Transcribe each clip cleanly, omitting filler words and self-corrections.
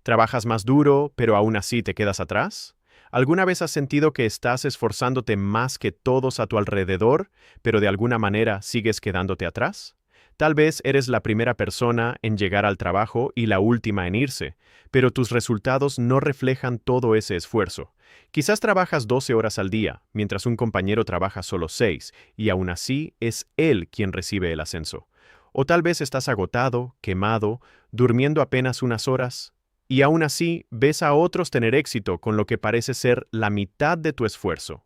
¿Trabajas más duro, pero aún así te quedas atrás? ¿Alguna vez has sentido que estás esforzándote más que todos a tu alrededor, pero de alguna manera sigues quedándote atrás? Tal vez eres la primera persona en llegar al trabajo y la última en irse, pero tus resultados no reflejan todo ese esfuerzo. Quizás trabajas 12 horas al día, mientras un compañero trabaja solo 6, y aún así es él quien recibe el ascenso. O tal vez estás agotado, quemado, durmiendo apenas unas horas, y aún así ves a otros tener éxito con lo que parece ser la mitad de tu esfuerzo.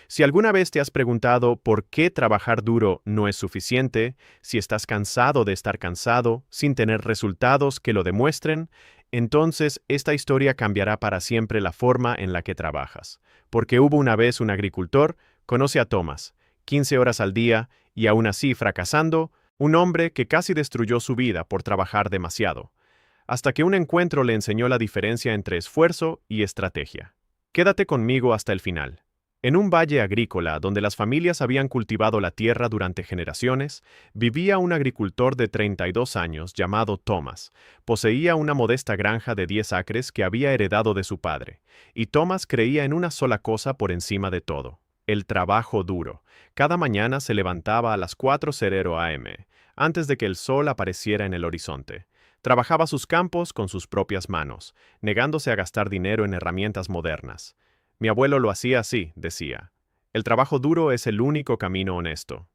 Si alguna vez te has preguntado por qué trabajar duro no es suficiente, si estás cansado de estar cansado, sin tener resultados que lo demuestren, entonces esta historia cambiará para siempre la forma en la que trabajas. Porque hubo una vez un agricultor, conoce a Thomas, 15 horas al día, y aún así fracasando, un hombre que casi destruyó su vida por trabajar demasiado, hasta que un encuentro le enseñó la diferencia entre esfuerzo y estrategia. Quédate conmigo hasta el final. En un valle agrícola donde las familias habían cultivado la tierra durante generaciones, vivía un agricultor de 32 años llamado Thomas. Poseía una modesta granja de 10 acres que había heredado de su padre, y Thomas creía en una sola cosa por encima de todo: el trabajo duro. Cada mañana se levantaba a las 4:00 a.m., antes de que el sol apareciera en el horizonte. Trabajaba sus campos con sus propias manos, negándose a gastar dinero en herramientas modernas. Mi abuelo lo hacía así, decía. El trabajo duro es el único camino honesto.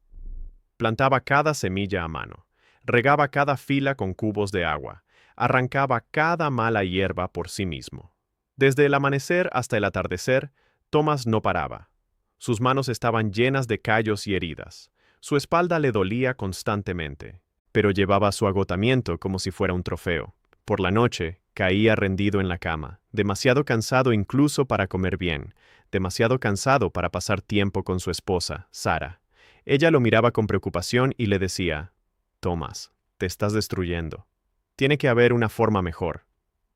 Plantaba cada semilla a mano, regaba cada fila con cubos de agua, arrancaba cada mala hierba por sí mismo. Desde el amanecer hasta el atardecer, Thomas no paraba. Sus manos estaban llenas de callos y heridas. Su espalda le dolía constantemente, pero llevaba su agotamiento como si fuera un trofeo. Por la noche, caía rendido en la cama, demasiado cansado incluso para comer bien, demasiado cansado para pasar tiempo con su esposa, Sara. Ella lo miraba con preocupación y le decía: «Thomas, te estás destruyendo. Tiene que haber una forma mejor».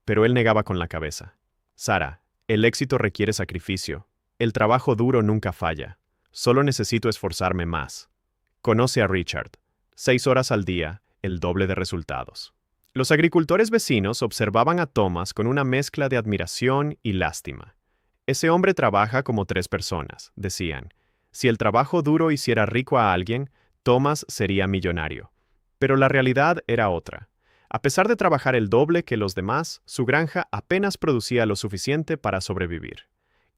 Pero él negaba con la cabeza. «Sara, el éxito requiere sacrificio. El trabajo duro nunca falla. Solo necesito esforzarme más». Conoce a Richard. 6 horas al día, el doble de resultados. Los agricultores vecinos observaban a Thomas con una mezcla de admiración y lástima. «Ese hombre trabaja como 3 personas», decían. Si el trabajo duro hiciera rico a alguien, Thomas sería millonario. Pero la realidad era otra. A pesar de trabajar el doble que los demás, su granja apenas producía lo suficiente para sobrevivir.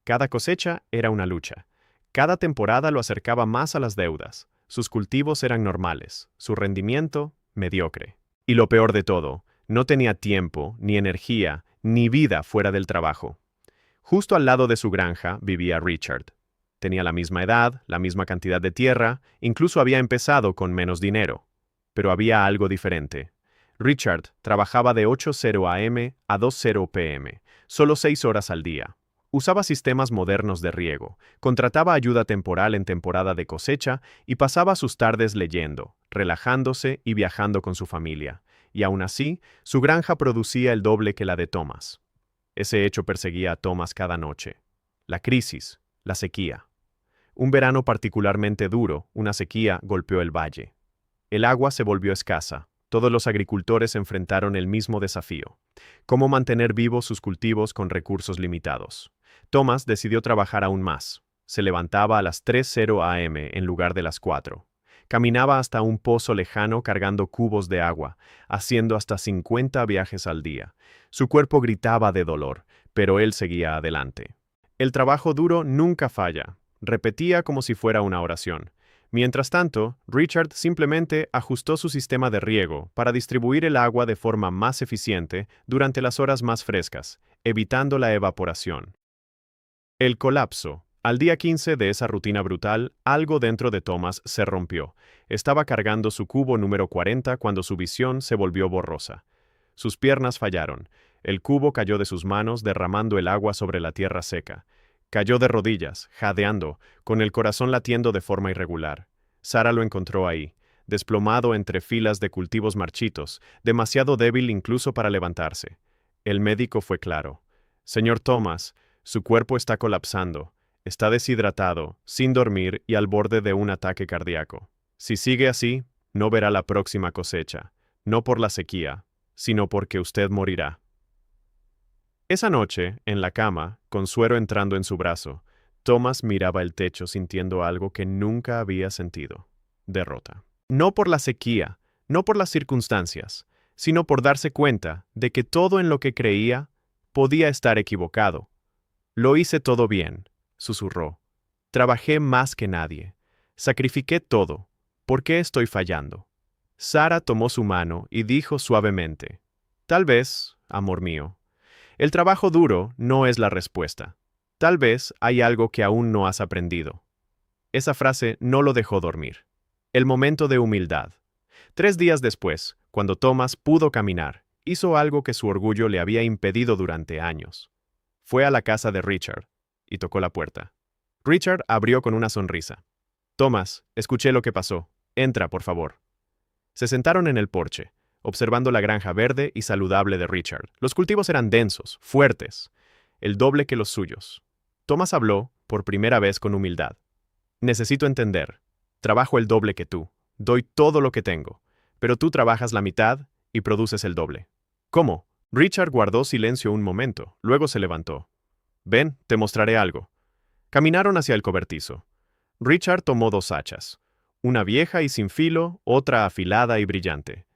Cada cosecha era una lucha. Cada temporada lo acercaba más a las deudas. Sus cultivos eran normales, su rendimiento mediocre. Y lo peor de todo, no tenía tiempo, ni energía, ni vida fuera del trabajo. Justo al lado de su granja vivía Richard. Tenía la misma edad, la misma cantidad de tierra, incluso había empezado con menos dinero. Pero había algo diferente. Richard trabajaba de 8:00 a.m. a 2:00 p.m., solo 6 horas al día. Usaba sistemas modernos de riego, contrataba ayuda temporal en temporada de cosecha y pasaba sus tardes leyendo, relajándose y viajando con su familia. Y aún así, su granja producía el doble que la de Thomas. Ese hecho perseguía a Thomas cada noche. La crisis, la sequía. Un verano particularmente duro, una sequía golpeó el valle. El agua se volvió escasa. Todos los agricultores enfrentaron el mismo desafío: cómo mantener vivos sus cultivos con recursos limitados. Thomas decidió trabajar aún más. Se levantaba a las 3:00 a.m. en lugar de las 4. Caminaba hasta un pozo lejano cargando cubos de agua, haciendo hasta 50 viajes al día. Su cuerpo gritaba de dolor, pero él seguía adelante. El trabajo duro nunca falla, repetía como si fuera una oración. Mientras tanto, Richard simplemente ajustó su sistema de riego para distribuir el agua de forma más eficiente durante las horas más frescas, evitando la evaporación. El colapso. Al día 15 de esa rutina brutal, algo dentro de Thomas se rompió. Estaba cargando su cubo número 40 cuando su visión se volvió borrosa. Sus piernas fallaron. El cubo cayó de sus manos derramando el agua sobre la tierra seca. Cayó de rodillas, jadeando, con el corazón latiendo de forma irregular. Sara lo encontró ahí, desplomado entre filas de cultivos marchitos, demasiado débil incluso para levantarse. El médico fue claro. «Señor Thomas, su cuerpo está colapsando. Está deshidratado, sin dormir y al borde de un ataque cardíaco. Si sigue así, no verá la próxima cosecha, no por la sequía, sino porque usted morirá». Esa noche, en la cama, con suero entrando en su brazo, Thomas miraba el techo sintiendo algo que nunca había sentido: derrota. No por la sequía, no por las circunstancias, sino por darse cuenta de que todo en lo que creía podía estar equivocado. Lo hice todo bien, susurró. Trabajé más que nadie. Sacrifiqué todo. ¿Por qué estoy fallando? Sara tomó su mano y dijo suavemente: tal vez, amor mío, el trabajo duro no es la respuesta. Tal vez hay algo que aún no has aprendido. Esa frase no lo dejó dormir. El momento de humildad. 3 días después, cuando Thomas pudo caminar, hizo algo que su orgullo le había impedido durante años. Fue a la casa de Richard y tocó la puerta. Richard abrió con una sonrisa. Thomas, escuché lo que pasó. Entra, por favor. Se sentaron en el porche, observando la granja verde y saludable de Richard. Los cultivos eran densos, fuertes, el doble que los suyos. Thomas habló, por primera vez, con humildad. Necesito entender. Trabajo el doble que tú. Doy todo lo que tengo. Pero tú trabajas la mitad y produces el doble. ¿Cómo? Richard guardó silencio un momento, luego se levantó. Ven, te mostraré algo. Caminaron hacia el cobertizo. Richard tomó 2 hachas. Una vieja y sin filo, otra afilada y brillante.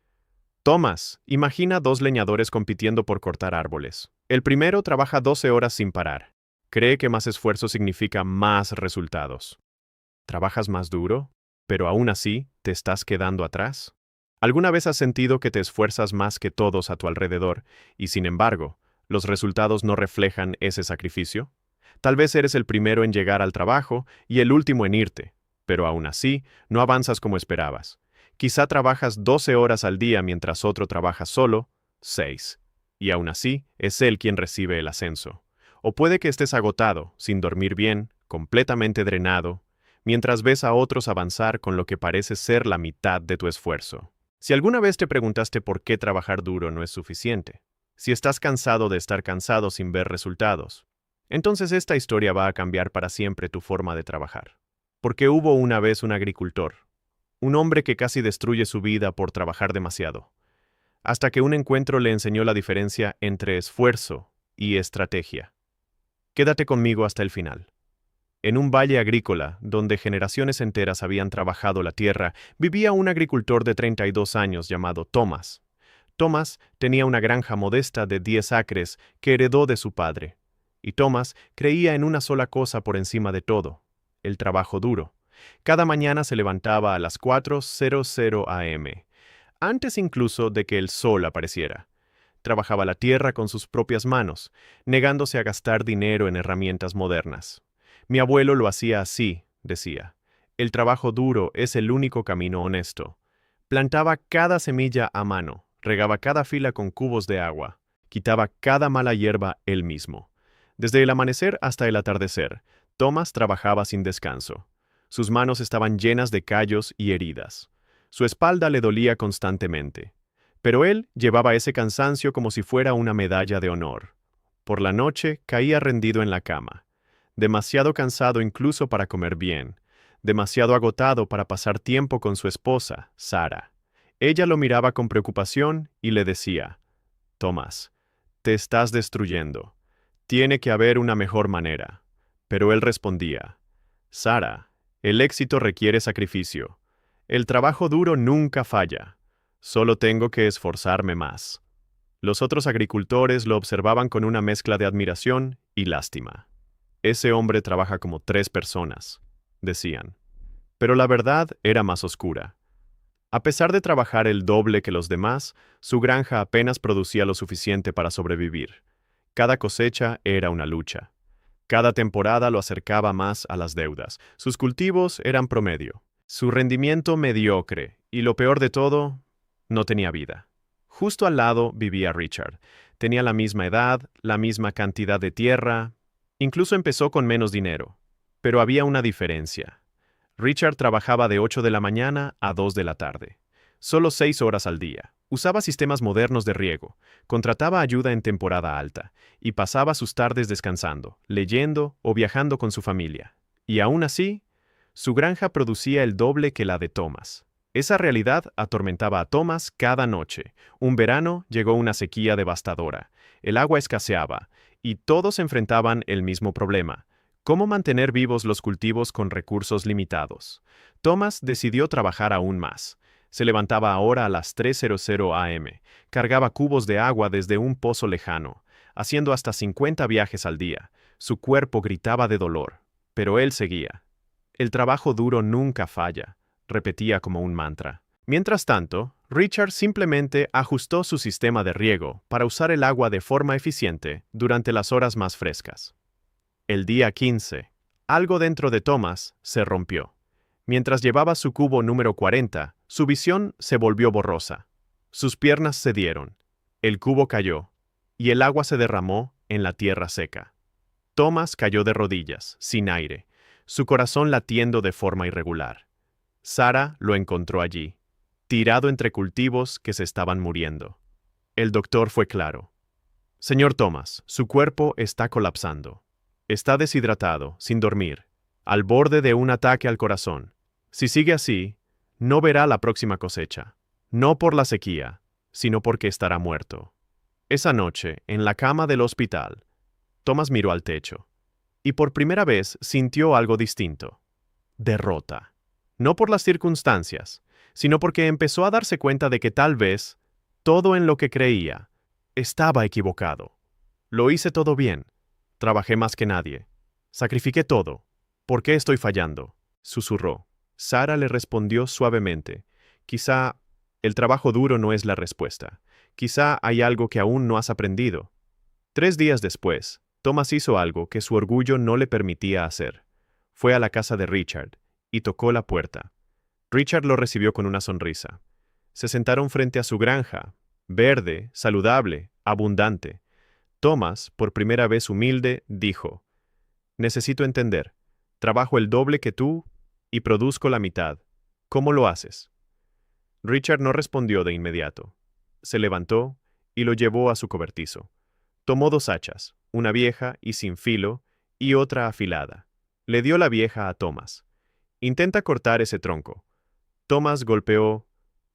Thomas, imagina 2 leñadores compitiendo por cortar árboles. El primero trabaja 12 horas sin parar. Cree que más esfuerzo significa más resultados. ¿Trabajas más duro, pero aún así te estás quedando atrás? ¿Alguna vez has sentido que te esfuerzas más que todos a tu alrededor y, sin embargo, los resultados no reflejan ese sacrificio? Tal vez eres el primero en llegar al trabajo y el último en irte, pero aún así no avanzas como esperabas. Quizá trabajas 12 horas al día mientras otro trabaja solo 6, y aún así es él quien recibe el ascenso. O puede que estés agotado, sin dormir bien, completamente drenado, mientras ves a otros avanzar con lo que parece ser la mitad de tu esfuerzo. Si alguna vez te preguntaste por qué trabajar duro no es suficiente, si estás cansado de estar cansado sin ver resultados, entonces esta historia va a cambiar para siempre tu forma de trabajar. Porque hubo una vez un agricultor, un hombre que casi destruye su vida por trabajar demasiado, hasta que un encuentro le enseñó la diferencia entre esfuerzo y estrategia. Quédate conmigo hasta el final. En un valle agrícola, donde generaciones enteras habían trabajado la tierra, vivía un agricultor de 32 años llamado Thomas. Thomas tenía una granja modesta de 10 acres que heredó de su padre. Y Thomas creía en una sola cosa por encima de todo: el trabajo duro. Cada mañana se levantaba a las 4:00 a.m., antes incluso de que el sol apareciera. Trabajaba la tierra con sus propias manos, negándose a gastar dinero en herramientas modernas. Mi abuelo lo hacía así, decía. El trabajo duro es el único camino honesto. Plantaba cada semilla a mano, regaba cada fila con cubos de agua, quitaba cada mala hierba él mismo. Desde el amanecer hasta el atardecer, Thomas trabajaba sin descanso. Sus manos estaban llenas de callos y heridas. Su espalda le dolía constantemente. Pero él llevaba ese cansancio como si fuera una medalla de honor. Por la noche caía rendido en la cama, demasiado cansado incluso para comer bien, demasiado agotado para pasar tiempo con su esposa, Sara. Ella lo miraba con preocupación y le decía: Thomas, te estás destruyendo. Tiene que haber una mejor manera. Pero él respondía: Sara, el éxito requiere sacrificio. El trabajo duro nunca falla. Solo tengo que esforzarme más. Los otros agricultores lo observaban con una mezcla de admiración y lástima. Ese hombre trabaja como 3 personas, decían. Pero la verdad era más oscura. A pesar de trabajar el doble que los demás, su granja apenas producía lo suficiente para sobrevivir. Cada cosecha era una lucha. Cada temporada lo acercaba más a las deudas. Sus cultivos eran promedio. Su rendimiento mediocre. Y lo peor de todo, no tenía vida. Justo al lado vivía Richard. Tenía la misma edad, la misma cantidad de tierra. Incluso empezó con menos dinero. Pero había una diferencia. Richard trabajaba de 8 de la mañana a 2 de la tarde. Solo 6 horas al día. Usaba sistemas modernos de riego, contrataba ayuda en temporada alta y pasaba sus tardes descansando, leyendo o viajando con su familia. Y aún así, su granja producía el doble que la de Thomas. Esa realidad atormentaba a Thomas cada noche. Un verano llegó una sequía devastadora. el agua escaseaba, y todos enfrentaban el mismo problema: cómo mantener vivos los cultivos con recursos limitados. Thomas decidió trabajar aún más. Se levantaba ahora a las 3:00 am, cargaba cubos de agua desde un pozo lejano, haciendo hasta 50 viajes al día. Su cuerpo gritaba de dolor, pero él seguía. El trabajo duro nunca falla, repetía como un mantra. Mientras tanto, Richard simplemente ajustó su sistema de riego para usar el agua de forma eficiente durante las horas más frescas. El día 15, algo dentro de Thomas se rompió. Mientras llevaba su cubo número 40, su visión se volvió borrosa. Sus piernas cedieron, el cubo cayó, y el agua se derramó en la tierra seca. Thomas cayó de rodillas, sin aire, su corazón latiendo de forma irregular. Sarah lo encontró allí, tirado entre cultivos que se estaban muriendo. El doctor fue claro. Señor Thomas, su cuerpo está colapsando. Está deshidratado, sin dormir, al borde de un ataque al corazón. Si sigue así, no verá la próxima cosecha. No por la sequía, sino porque estará muerto. Esa noche, en la cama del hospital, Thomas miró al techo, y por primera vez sintió algo distinto: derrota. No por las circunstancias, sino porque empezó a darse cuenta de que tal vez todo en lo que creía estaba equivocado. Lo hice todo bien. Trabajé más que nadie. Sacrifiqué todo. ¿Por qué estoy fallando?, susurró. Sarah le respondió suavemente. Quizá el trabajo duro no es la respuesta. Quizá hay algo que aún no has aprendido. 3 días después, Thomas hizo algo que su orgullo no le permitía hacer. Fue a la casa de Richard y tocó la puerta. Richard lo recibió con una sonrisa. Se sentaron frente a su granja, verde, saludable, abundante. Thomas, por primera vez humilde, dijo: «Necesito entender. Trabajo el doble que tú y produzco la mitad. ¿Cómo lo haces?». Richard no respondió de inmediato. Se levantó y lo llevó a su cobertizo. Tomó 2 hachas, una vieja y sin filo, y otra afilada. Le dio la vieja a Thomas. «Intenta cortar ese tronco». Thomas golpeó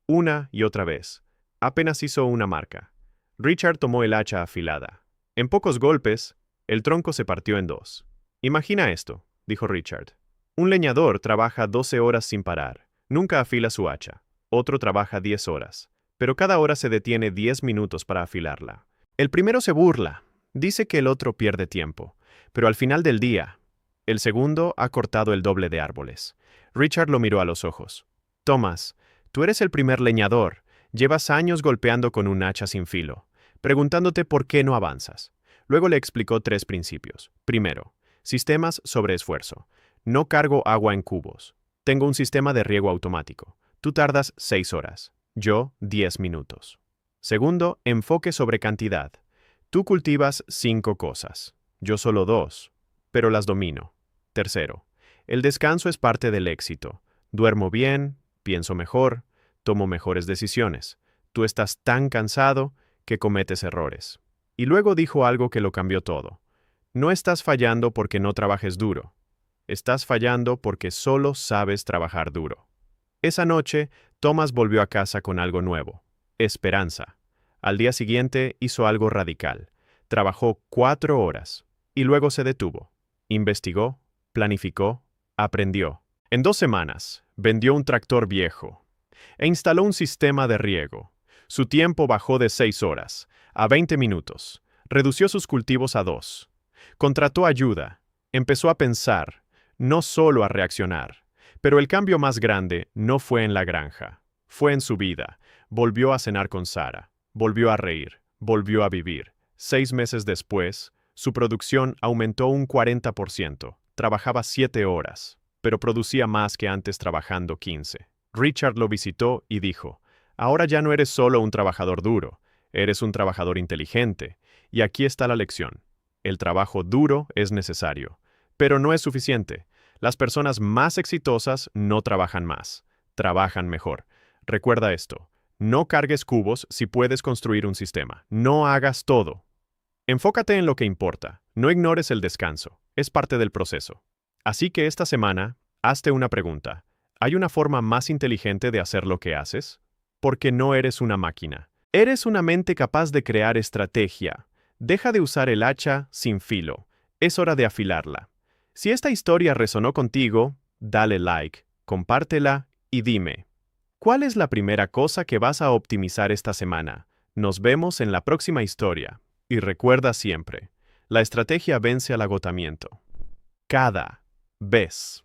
una y otra vez. Apenas hizo una marca. Richard tomó el hacha afilada. En pocos golpes, el tronco se partió en 2. «Imagina esto», dijo Richard. «Un leñador trabaja 12 horas sin parar. Nunca afila su hacha. Otro trabaja 10 horas. Pero cada hora se detiene 10 minutos para afilarla. El primero se burla. Dice que el otro pierde tiempo. Pero al final del día, el segundo ha cortado el doble de árboles». Richard lo miró a los ojos. «Thomas, tú eres el primer leñador. Llevas años golpeando con un hacha sin filo, preguntándote por qué no avanzas». Luego le explicó 3 principios. Primero, sistemas sobre esfuerzo. No cargo agua en cubos. Tengo un sistema de riego automático. Tú tardas 6 horas. Yo, 10 minutos. Segundo, enfoque sobre cantidad. Tú cultivas 5 cosas. Yo solo 2, pero las domino. Tercero, el descanso es parte del éxito. Duermo bien, pienso mejor, tomo mejores decisiones. Tú estás tan cansado que cometes errores. Y luego dijo algo que lo cambió todo. No estás fallando porque no trabajes duro. Estás fallando porque solo sabes trabajar duro. Esa noche, Thomas volvió a casa con algo nuevo: esperanza. Al día siguiente hizo algo radical. Trabajó 4 horas y luego se detuvo. Investigó, planificó, aprendió. En 2 semanas, vendió un tractor viejo e instaló un sistema de riego. Su tiempo bajó de 6 horas a 20 minutos. Redució sus cultivos a 2. Contrató ayuda. Empezó a pensar, no solo a reaccionar. Pero el cambio más grande no fue en la granja. Fue en su vida. Volvió a cenar con Sarah. Volvió a reír. Volvió a vivir. 6 meses después, su producción aumentó un 40%. Trabajaba 7 horas, pero producía más que antes trabajando 15. Richard lo visitó y dijo: «Ahora ya no eres solo un trabajador duro, eres un trabajador inteligente. Y aquí está la lección. El trabajo duro es necesario, pero no es suficiente. Las personas más exitosas no trabajan más, trabajan mejor. Recuerda esto. No cargues cubos si puedes construir un sistema. No hagas todo. Enfócate en lo que importa. No ignores el descanso. Es parte del proceso». Así que esta semana, hazte una pregunta. ¿Hay una forma más inteligente de hacer lo que haces? Porque no eres una máquina. Eres una mente capaz de crear estrategia, Deja de usar el hacha sin filo. Es hora de afilarla. Si esta historia resonó contigo, dale like, compártela y dime, ¿cuál es la primera cosa que vas a optimizar esta semana? Nos vemos en la próxima historia. Y recuerda siempre, la estrategia vence al agotamiento. Cada vez.